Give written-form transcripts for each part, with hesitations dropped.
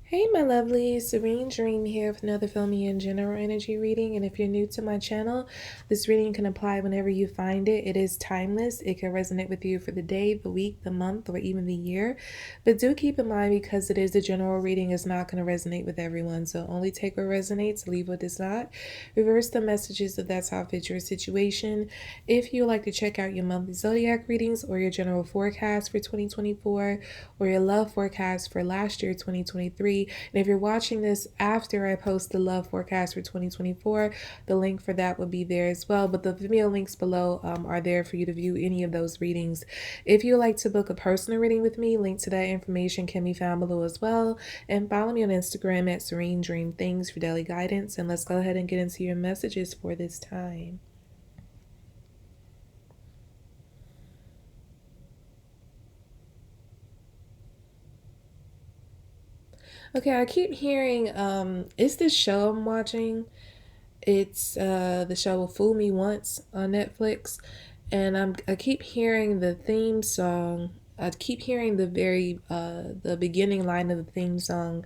Hey, my lovely, Serene Dream here with another filmy and general energy reading. And if you're new to my channel, this reading can apply whenever you find it. It is timeless. It can resonate with you for the day, the week, the month, or even the year. But do keep in mind, because it is a general reading, it's not going to resonate with everyone. So only take what resonates, leave what does not. Reverse the messages if that's how it fits your situation. If you would like to check out your monthly Zodiac readings or your general forecast for 2024 or your love forecast for last year, 2023, and if you're watching this after I post the love forecast for 2024, the link for that will be there as well. But the video links below are there for you to view any of those readings. If you would like to book a personal reading with me, link to that information can be found below as well. And follow me on Instagram at Serene Dream Things for daily guidance. And let's go ahead and get into your messages for this time. Okay, I keep hearing it's this show I'm watching. It's the show Fool Me Once on Netflix, and I keep hearing the theme song. I keep hearing the beginning line of the theme song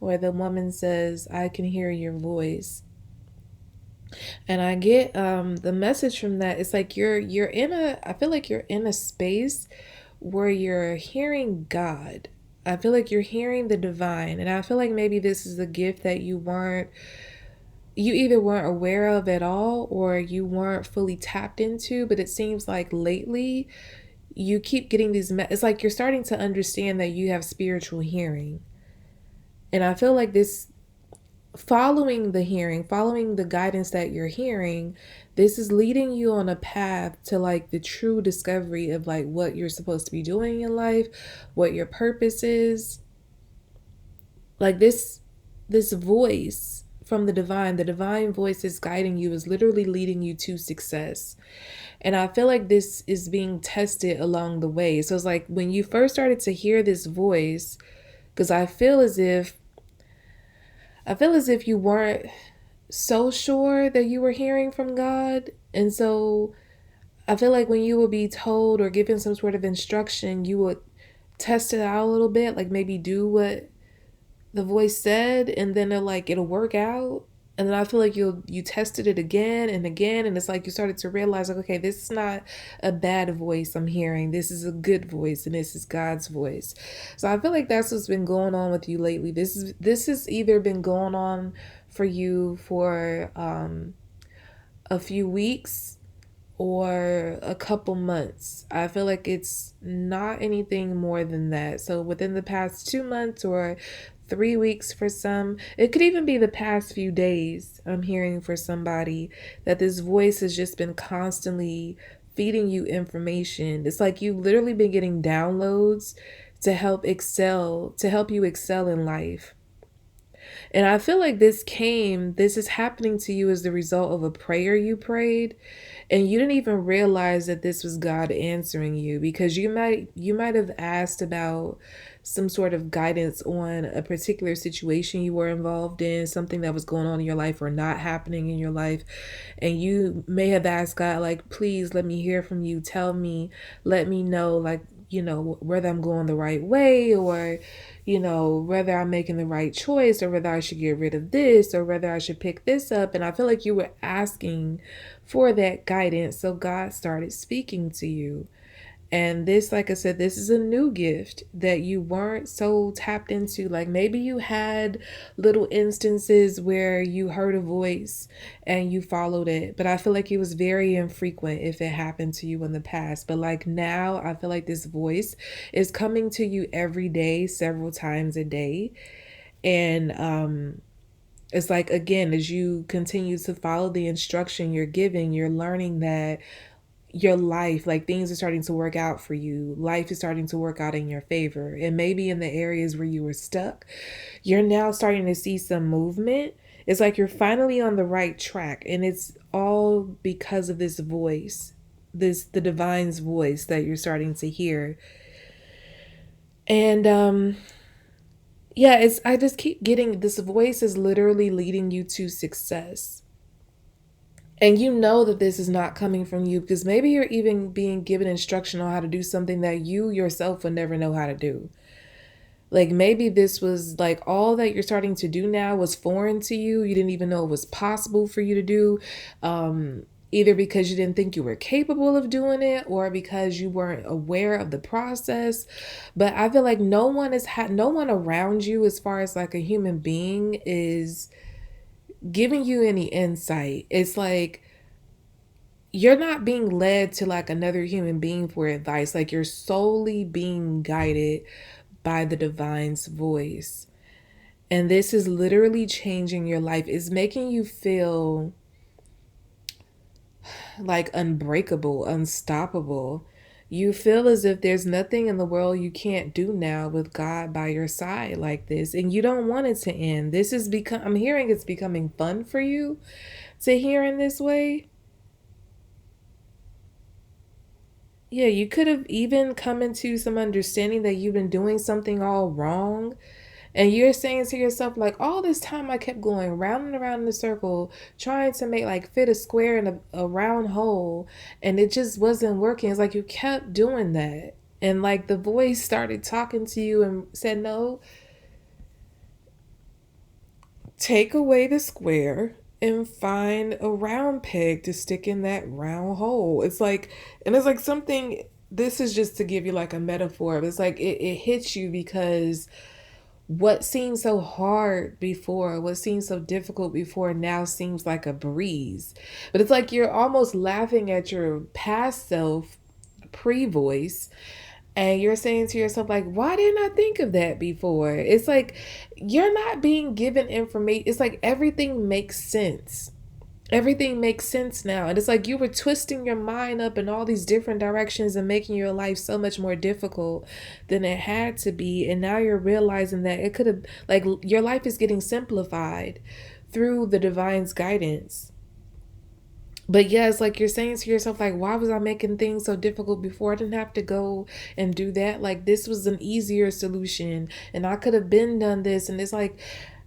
where the woman says, "I can hear your voice." And I get the message from that. It's like you're in a I feel like you're in a space where you're hearing God. I feel like you're hearing the divine, and I feel like maybe this is a gift that you either weren't aware of at all or you weren't fully tapped into. But it seems like lately you keep getting it's like you're starting to understand that you have spiritual hearing. And I feel like this, following the guidance that you're hearing, this is leading you on a path to like the true discovery of like what you're supposed to be doing in life, what your purpose is. Like this voice from the divine voice is guiding you, is literally leading you to success. And I feel like this is being tested along the way. So it's like when you first started to hear this voice, because I feel as if you weren't so sure that you were hearing from God. And so I feel like when you would be told or given some sort of instruction, you would test it out a little bit, like maybe do what the voice said, and then it'll work out. And then I feel like you tested it again and again, and it's like you started to realize, like, okay, this is not a bad voice I'm hearing. This is a good voice, and this is God's voice. So I feel like that's what's been going on with you lately. This has either been going on for you for a few weeks or a couple months. I feel like it's not anything more than that. So within the past 2 months or 3 weeks for some, it could even be the past few days, I'm hearing for somebody that this voice has just been constantly feeding you information. It's like you've literally been getting downloads to help you excel in life. And I feel like this is happening to you as the result of a prayer you prayed, and you didn't even realize that this was God answering you, because you might have asked about some sort of guidance on a particular situation you were involved in, something that was going on in your life or not happening in your life. And you may have asked God, like, please let me hear from you. Tell me, let me know, like, whether I'm going the right way, or, whether I'm making the right choice, or whether I should get rid of this, or whether I should pick this up. And I feel like you were asking for that guidance. So God started speaking to you. And this, like I said, this is a new gift that you weren't so tapped into. Like maybe you had little instances where you heard a voice and you followed it, but I feel like it was very infrequent if it happened to you in the past. But like now, I feel like this voice is coming to you every day, several times a day. And it's like, again, as you continue to follow the instruction you're giving, you're learning that your life, like things are starting to work out for you. Life is starting to work out in your favor. And maybe in the areas where you were stuck, you're now starting to see some movement. It's like you're finally on the right track. And it's all because of this voice, the divine's voice that you're starting to hear. And yeah, I just keep getting this voice is literally leading you to success. And you know that this is not coming from you, because maybe you're even being given instruction on how to do something that you yourself would never know how to do. Like maybe this was like all that you're starting to do now was foreign to you. You didn't even know it was possible for you to do. Either because you didn't think you were capable of doing it or because you weren't aware of the process. But I feel like no one around you as far as like a human being is giving you any insight. It's like you're not being led to like another human being for advice. Like you're solely being guided by the divine's voice. And this is literally changing your life. It's making you feel like unbreakable, unstoppable. You feel as if there's nothing in the world you can't do now with God by your side like this. And you don't want it to end. This is I'm hearing it's becoming fun for you to hear in this way. Yeah, you could have even come into some understanding that you've been doing something all wrong. And you're saying to yourself, like, all this time I kept going round and around in a circle, trying to make like fit a square in a round hole, and it just wasn't working. It's like you kept doing that. And like the voice started talking to you and said, no, take away the square and find a round peg to stick in that round hole. It's like, and it's like something, this is just to give you like a metaphor. It's like it hits you because what seemed so hard before, what seemed so difficult before now seems like a breeze. But it's like you're almost laughing at your past self, pre voice, and you're saying to yourself, like, why didn't I think of that before? It's like you're not being given information. It's like everything makes sense. Everything makes sense now. And it's like you were twisting your mind up in all these different directions and making your life so much more difficult than it had to be. And now you're realizing that it could have, like, your life is getting simplified through the divine's guidance. But yeah, it's like you're saying to yourself, like, why was I making things so difficult before? I didn't have to go and do that. Like, this was an easier solution, and I could have been done this. And it's like,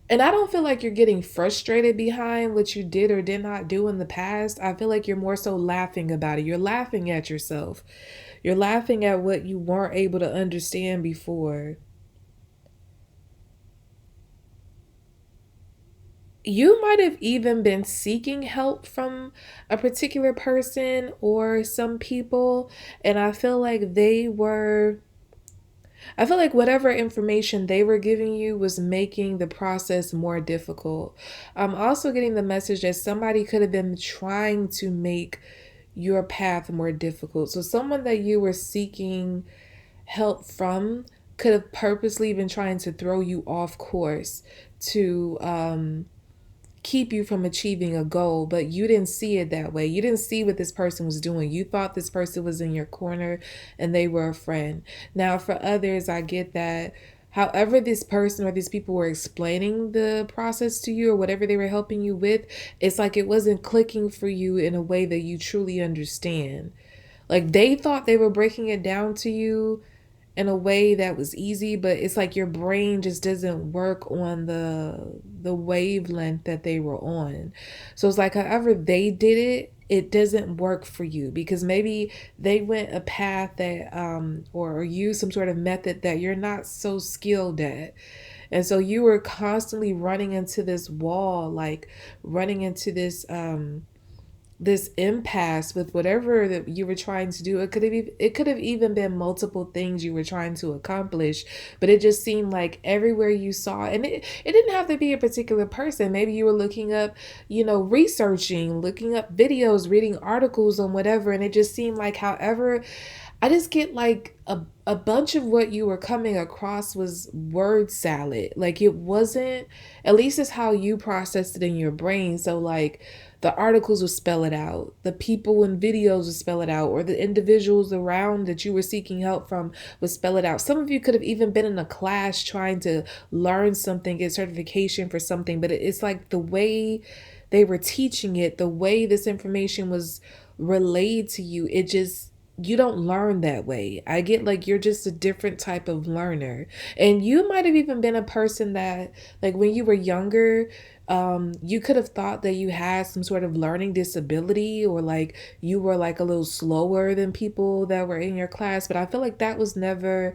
and I don't feel like you're getting frustrated behind what you did or did not do in the past. I feel like you're more so laughing about it. You're laughing at yourself. You're laughing at what you weren't able to understand before. You might have even been seeking help from a particular person or some people, and I feel like whatever information they were giving you was making the process more difficult. I'm also getting the message that somebody could have been trying to make your path more difficult. So someone that you were seeking help from could have purposely been trying to throw you off course to keep you from achieving a goal, but you didn't see it that way. You didn't see what this person was doing. You thought this person was in your corner and they were a friend. Now, for others, I get that. However, this person or these people were explaining the process to you or whatever they were helping you with, it's like it wasn't clicking for you in a way that you truly understand. Like they thought they were breaking it down to you in a way that was easy, but it's like your brain just doesn't work on the wavelength that they were on. So it's like however they did it, it doesn't work for you because maybe they went a path that or used some sort of method that you're not so skilled at. And so you were constantly running into this wall, like running into this impasse with whatever that you were trying to do. It could have even been multiple things you were trying to accomplish, but it just seemed like everywhere you saw, and it didn't have to be a particular person. Maybe you were looking up, researching, looking up videos, reading articles on whatever, and it just seemed like however I just get like a bunch of what you were coming across was word salad. Like it wasn't, at least it's how you processed it in your brain. So like the articles would spell it out, the people in videos would spell it out, or the individuals around that you were seeking help from would spell it out. Some of you could have even been in a class trying to learn something, get certification for something, but it's like the way they were teaching it, the way this information was relayed to you, it just, you don't learn that way. I get like you're just a different type of learner. And you might have even been a person that, like when you were younger, you could have thought that you had some sort of learning disability or like you were like a little slower than people that were in your class. But I feel like that was never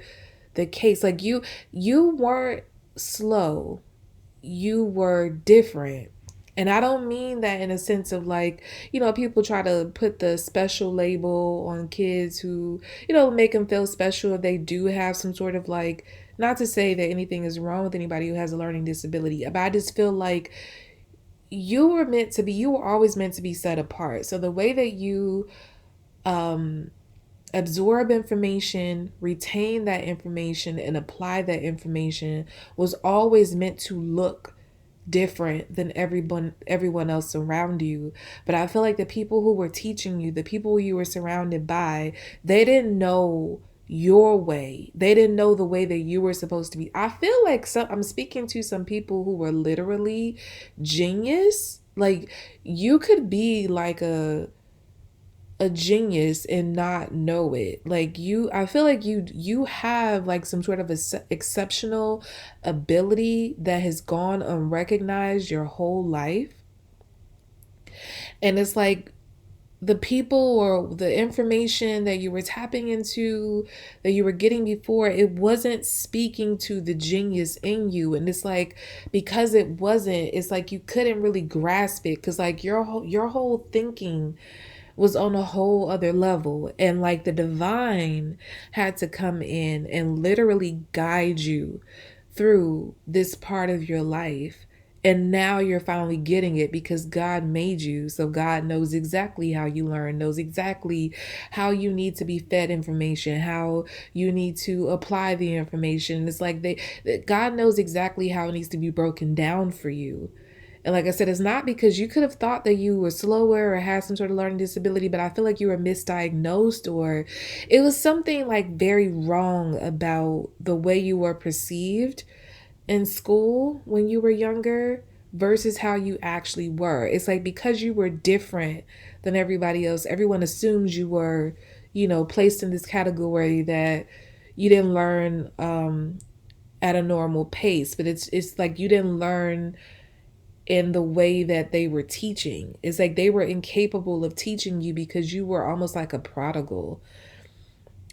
the case. Like you weren't slow, you were different. And I don't mean that in a sense of like, people try to put the special label on kids who, make them feel special if they do have some sort of like, not to say that anything is wrong with anybody who has a learning disability, but I just feel like you were always meant to be set apart. So the way that you um absorb information, retain that information, and apply that information was always meant to look different than everyone else around you. But I feel like the people who were teaching you, the people you were surrounded by, they didn't know your way. They didn't know the way that you were supposed to be. I feel like I'm speaking to some people who were literally genius. Like you could be like a genius and not know it. Like I feel like you have like some sort of exceptional ability that has gone unrecognized your whole life. And it's like the people or the information that you were tapping into, that you were getting before, it wasn't speaking to the genius in you. And it's like, because it wasn't, it's like you couldn't really grasp it, because like your whole thinking was on a whole other level. And like the divine had to come in and literally guide you through this part of your life. And now you're finally getting it because God made you. So God knows exactly how you learn, knows exactly how you need to be fed information, how you need to apply the information. It's like God knows exactly how it needs to be broken down for you. And like I said, it's not because you could have thought that you were slower or had some sort of learning disability, but I feel like you were misdiagnosed, or it was something like very wrong about the way you were perceived in school when you were younger versus how you actually were. It's like because you were different than everybody else, everyone assumes you were, placed in this category that you didn't learn at a normal pace. But it's like you didn't learn in the way that they were teaching. It's like they were incapable of teaching you because you were almost like a prodigal.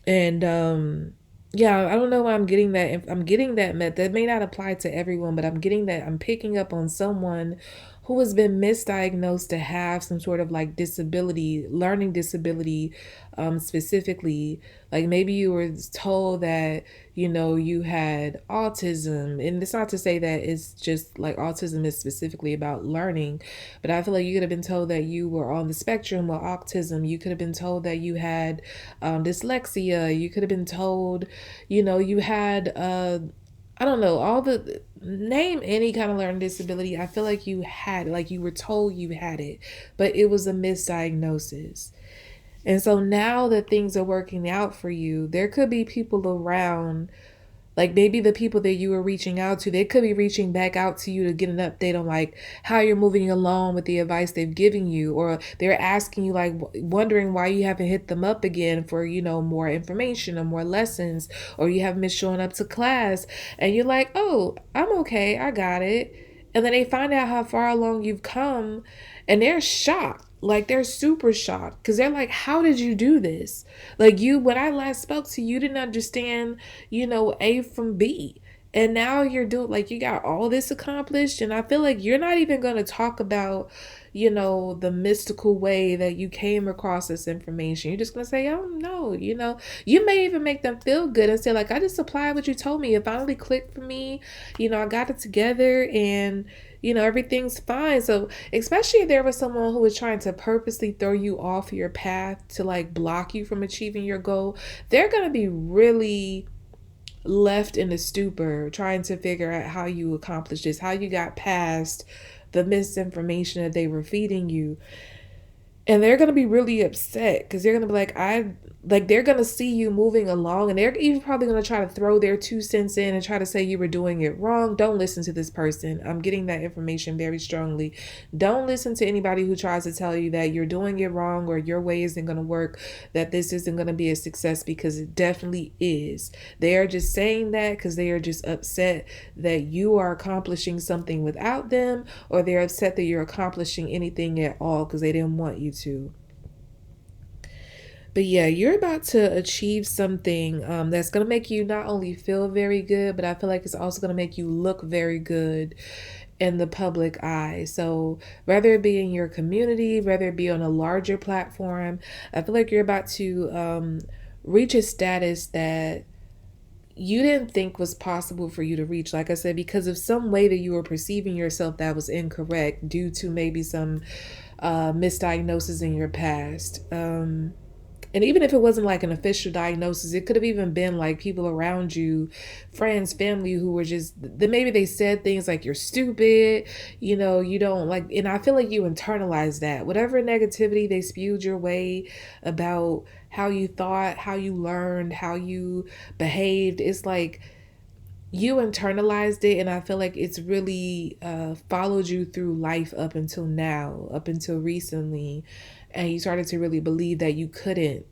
And yeah, I don't know why I'm getting that. I'm getting that may not apply to everyone, but I'm getting that. I'm picking up on someone who has been misdiagnosed to have some sort of like disability, learning disability, specifically. Like maybe you were told that, you had autism. And it's not to say that it's just like autism is specifically about learning, but I feel like you could have been told that you were on the spectrum with autism. You could have been told that you had dyslexia. You could have been told, you had, I don't know, name any kind of learning disability. I feel like you had, like you were told you had it, but it was a misdiagnosis. And so now that things are working out for you, there could be people around, like maybe the people that you were reaching out to, they could be reaching back out to you to get an update on like how you're moving along with the advice they've given you, or they're asking you like wondering why you haven't hit them up again for, more information or more lessons, or you haven't been showing up to class, and you're like, oh, I'm okay, I got it. And then they find out how far along you've come, and they're shocked. Like they're super shocked because they're like, how did you do this? Like when I last spoke to you, you didn't understand, A from B. And now you're doing, like, you got all this accomplished. And I feel like you're not even going to talk about, the mystical way that you came across this information. You're just going to say, oh, no, you may even make them feel good and say, like, I just applied what you told me. It finally clicked for me. I got it together and, everything's fine. So especially if there was someone who was trying to purposely throw you off your path to like block you from achieving your goal, they're going to be really left in a stupor trying to figure out how you accomplished this, how you got past the misinformation that they were feeding you. And they're going to be really upset because they're going to be like, they're going to see you moving along, and they're even probably going to try to throw their 2 cents in and try to say you were doing it wrong. Don't listen to this person. I'm getting that information very strongly. Don't listen to anybody who tries to tell you that you're doing it wrong or your way isn't going to work, that this isn't going to be a success, because it definitely is. They are just saying that because they are just upset that you are accomplishing something without them, or they're upset that you're accomplishing anything at all because they didn't want you to. But yeah, you're about to achieve something that's going to make you not only feel very good, but I feel like it's also going to make you look very good in the public eye. So, whether it be in your community, whether it be on a larger platform, I feel like you're about to reach a status that you didn't think was possible for you to reach. Like I said, because of some way that you were perceiving yourself that was incorrect due to maybe some misdiagnosis in your past. And even if it wasn't like an official diagnosis, it could have even been like people around you, friends, family, who were just, then maybe they said things like, you're stupid, you don't like, and I feel like you internalize that. Whatever negativity they spewed your way about how you thought, how you learned, how you behaved, it's like you internalized it, and I feel like it's really followed you through life up until now, up until recently, and you started to really believe that you couldn't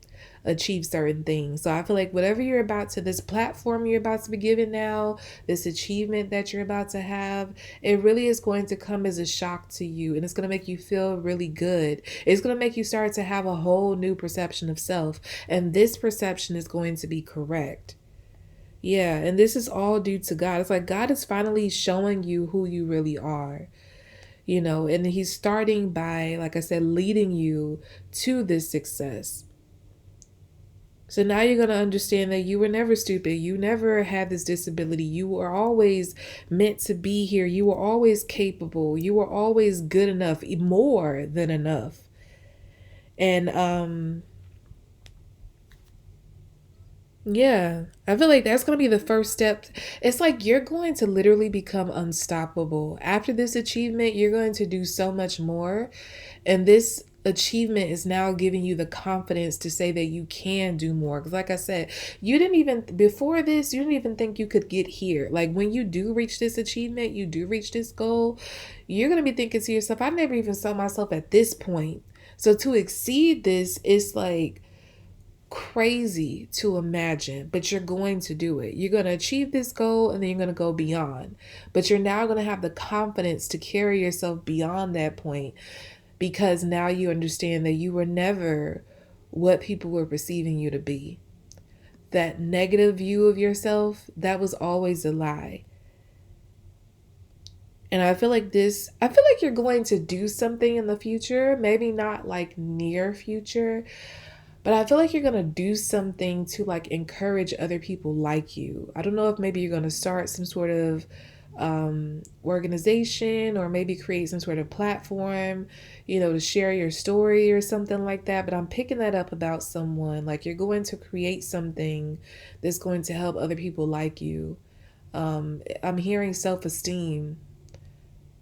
achieve certain things. So I feel like whatever you're about to, this platform you're about to be given now, this achievement that you're about to have, it really is going to come as a shock to you, and it's going to make you feel really good. It's going to make you start to have a whole new perception of self, and this perception is going to be correct. Yeah, and this is all due to God. It's like God is finally showing you who you really are, and He's starting by, like I said, leading you to this success. So now you're going to understand that you were never stupid. You never had this disability. You were always meant to be here. You were always capable. You were always good enough, more than enough. And yeah, I feel like that's going to be the first step. It's like you're going to literally become unstoppable. After this achievement, you're going to do so much more. And this achievement is now giving you the confidence to say that you can do more. Because, like I said, you didn't even, before this, you didn't even think you could get here. Like, when you do reach this achievement, you do reach this goal, you're going to be thinking to yourself, I never even saw myself at this point. So to exceed this, it's like, crazy to imagine, but you're going to do it. You're going to achieve this goal, and then you're going to go beyond. But you're now going to have the confidence to carry yourself beyond that point, because now you understand that you were never what people were perceiving you to be. That negative view of yourself, that was always a lie. And I feel like you're going to do something in the future, maybe not like near future, but I feel like you're going to do something to like encourage other people like you. I don't know if maybe you're going to start some sort of organization, or maybe create some sort of platform, to share your story or something like that. But I'm picking that up about someone. Like, you're going to create something that's going to help other people like you. I'm hearing self-esteem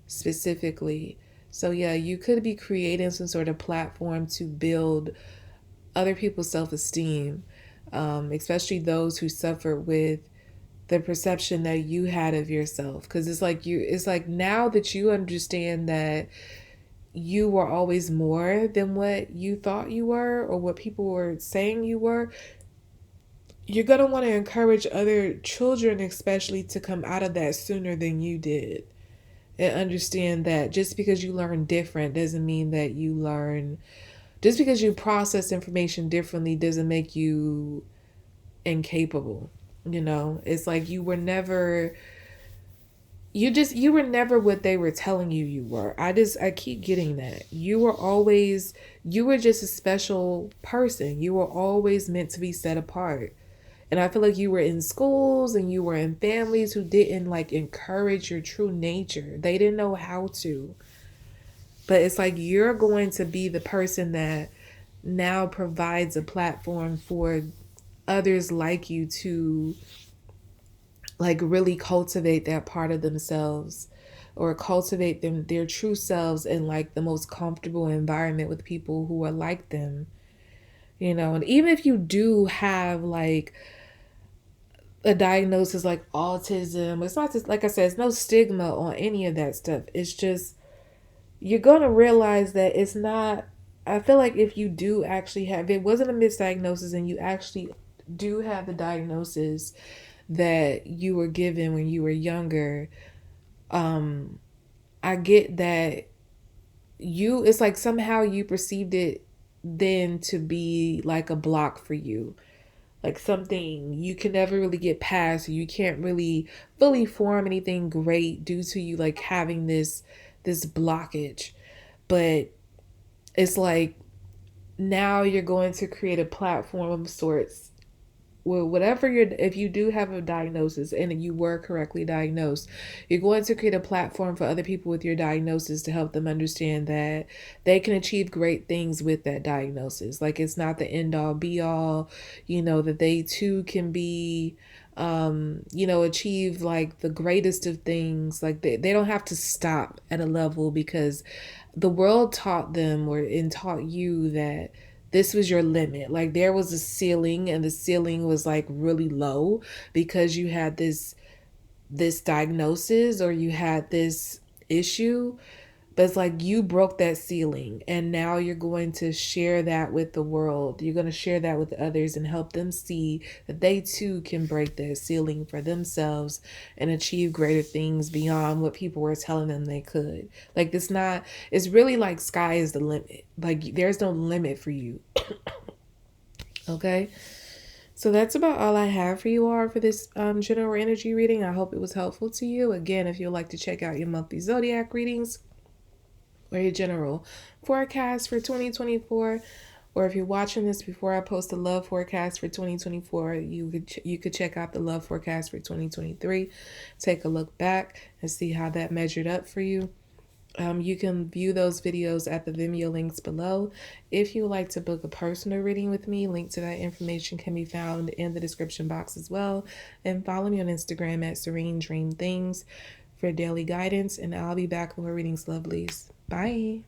specifically. So yeah, you could be creating some sort of platform to build other people's self-esteem, especially those who suffer with the perception that you had of yourself. Because it's like now that you understand that you were always more than what you thought you were, or what people were saying you were, you're going to want to encourage other children especially to come out of that sooner than you did, and understand that just because you learn different doesn't mean that you learn, just because you process information differently doesn't make you incapable. It's like you were never what they were telling you were. I keep getting that. You were just a special person. You were always meant to be set apart. And I feel like you were in schools and you were in families who didn't like encourage your true nature. They didn't know how to. But it's like you're going to be the person that now provides a platform for others like you to like really cultivate that part of themselves, or cultivate their true selves in like the most comfortable environment with people who are like them. And even if you do have like a diagnosis like autism, it's not just, like I said, it's no stigma on any of that stuff. It's just, you're going to realize that it's not, I feel like if you do actually have, if it wasn't a misdiagnosis and you actually do have the diagnosis that you were given when you were younger, I get that it's like somehow you perceived it then to be like a block for you, like something you can never really get past. You can't really fully form anything great due to you like having this blockage. But it's like now you're going to create a platform of sorts. Well, whatever you're, if you do have a diagnosis and you were correctly diagnosed, you're going to create a platform for other people with your diagnosis to help them understand that they can achieve great things with that diagnosis. Like it's not the end all be all, that they too can be, achieve like the greatest of things. Like they don't have to stop at a level because the world taught them and taught you that this was your limit. Like there was a ceiling and the ceiling was like really low because you had this diagnosis or you had this issue. But it's like you broke that ceiling and now you're going to share that with the world. You're going to share that with others and help them see that they too can break that ceiling for themselves and achieve greater things beyond what people were telling them they could. Like it's really like sky is the limit. Like there's no limit for you. Okay? So that's about all I have for you all for this general energy reading. I hope it was helpful to you. Again, if you'd like to check out your monthly zodiac readings, or your general forecast for 2024, or if you're watching this before I post the love forecast for 2024, you could check out the love forecast for 2023. Take a look back and see how that measured up for you. You can view those videos at the Vimeo links below. If you would like to book a personal reading with me, link to that information can be found in the description box as well. And follow me on Instagram at Serene Dream Things for daily guidance. And I'll be back with more readings, lovelies. Bye.